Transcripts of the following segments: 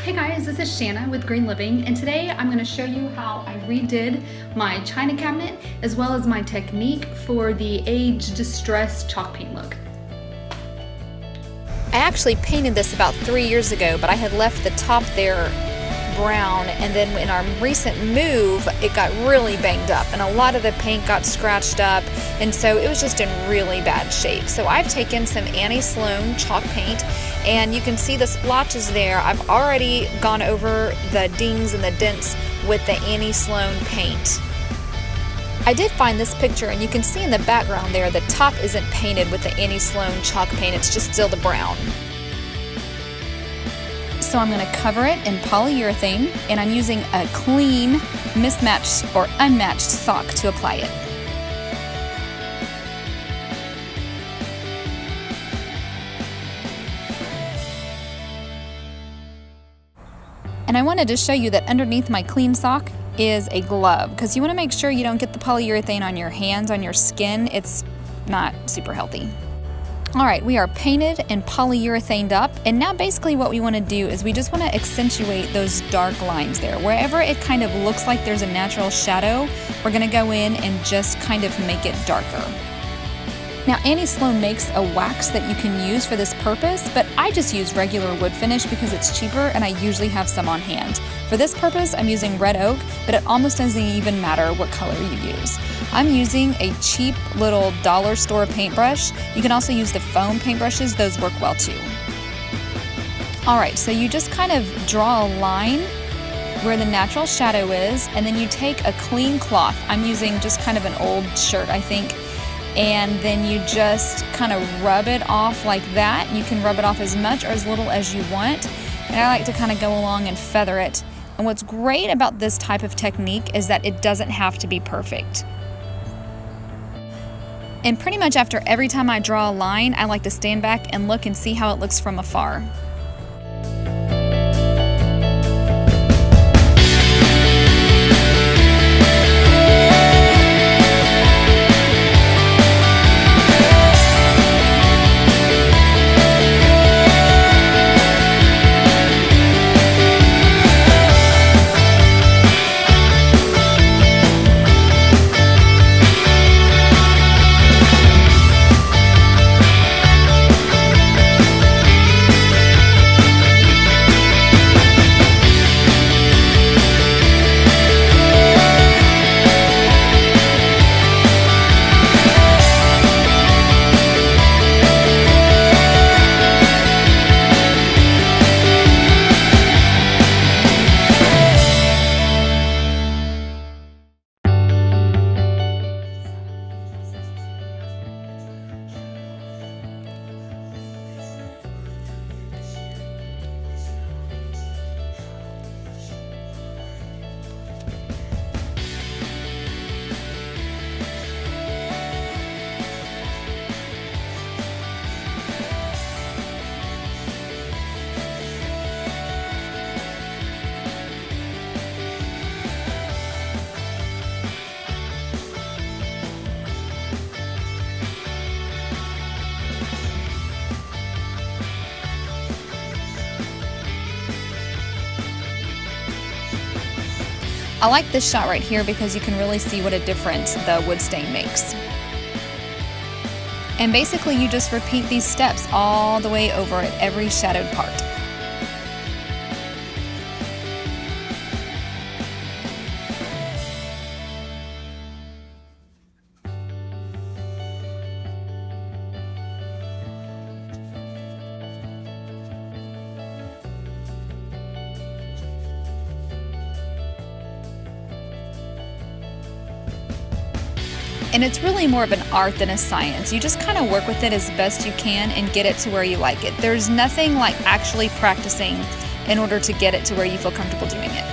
Hey guys, this is Shanna with Green Living, and today I'm going to show you how I redid my china cabinet as well as my technique for the age distressed chalk paint look. I actually painted this about 3 years ago, but I had left the top there brown, and then in our recent move it got really banged up and a lot of the paint got scratched up, and so it was just in really bad shape. So I've taken some Annie Sloan chalk paint, and you can see the splotches there. I've already gone over the dings and the dents with the Annie Sloan paint. I did find this picture, and you can see in the background there the top isn't painted with the Annie Sloan chalk paint, it's just still the brown. So I'm going to cover it in polyurethane, and I'm using a clean, mismatched or unmatched sock to apply it. And I wanted to show you that underneath my clean sock is a glove, because you want to make sure you don't get the polyurethane on your hands, on your skin. It's not super healthy. Alright, we are painted and polyurethaned up, and now basically what we want to do is we just want to accentuate those dark lines there. Wherever it kind of looks like there's a natural shadow, we're going to go in and just kind of make it darker. Now Annie Sloan makes a wax that you can use for this purpose, but I just use regular wood finish because it's cheaper and I usually have some on hand. For this purpose I'm using red oak, but it almost doesn't even matter what color you use. I'm using a cheap little dollar store paintbrush. You can also use the foam paintbrushes, those work well too. Alright, so you just kind of draw a line where the natural shadow is, and then you take a clean cloth. I'm using just kind of an old shirt, I think, and then you just kind of rub it off like that. You can rub it off as much or as little as you want, and I like to kind of go along and feather it. And what's great about this type of technique is that it doesn't have to be perfect. And pretty much after every time I draw a line, I like to stand back and look and see how it looks from afar. I like this shot right here because you can really see what a difference the wood stain makes. And basically you just repeat these steps all the way over at every shadowed part. And it's really more of an art than a science. You just kind of work with it as best you can and get it to where you like it. There's nothing like actually practicing in order to get it to where you feel comfortable doing it.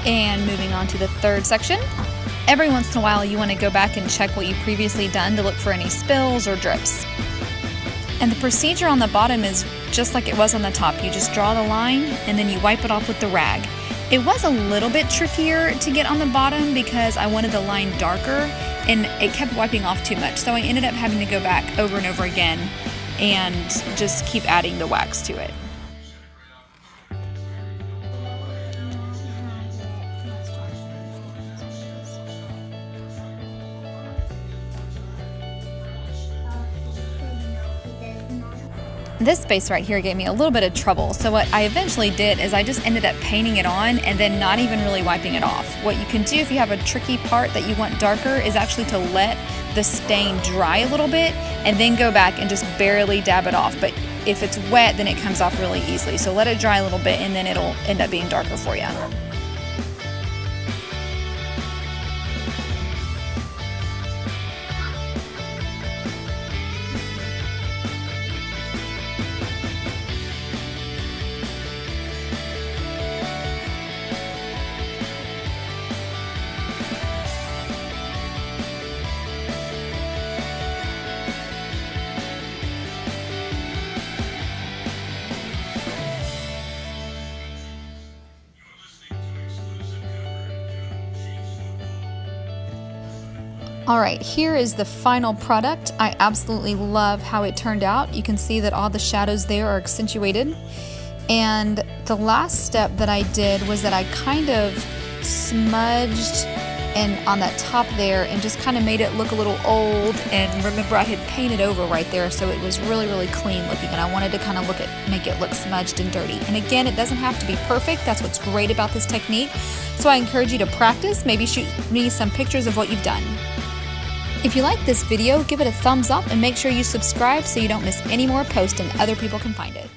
And moving on to the third section. Every once in a while you want to go back and check what you've previously done to look for any spills or drips. And the procedure on the bottom is just like it was on the top. You just draw the line and then you wipe it off with the rag. It was a little bit trickier to get on the bottom because I wanted the line darker and it kept wiping off too much. So I ended up having to go back over and over again and just keep adding the wax to it. This space right here gave me a little bit of trouble, so what I eventually did is I just ended up painting it on and then not even really wiping it off. What you can do if you have a tricky part that you want darker is actually to let the stain dry a little bit and then go back and just barely dab it off. But if it's wet, then it comes off really easily. So let it dry a little bit and then it'll end up being darker for you. All right, here is the final product. I absolutely love how it turned out. You can see that all the shadows there are accentuated. And the last step that I did was that I kind of smudged and on that top there and just kind of made it look a little old. And remember, I had painted over right there, so it was really, really clean looking, and I wanted to kind of make it look smudged and dirty. And again, it doesn't have to be perfect. That's what's great about this technique. So I encourage you to practice. Maybe shoot me some pictures of what you've done. If you like this video, give it a thumbs up and make sure you subscribe so you don't miss any more posts and other people can find it.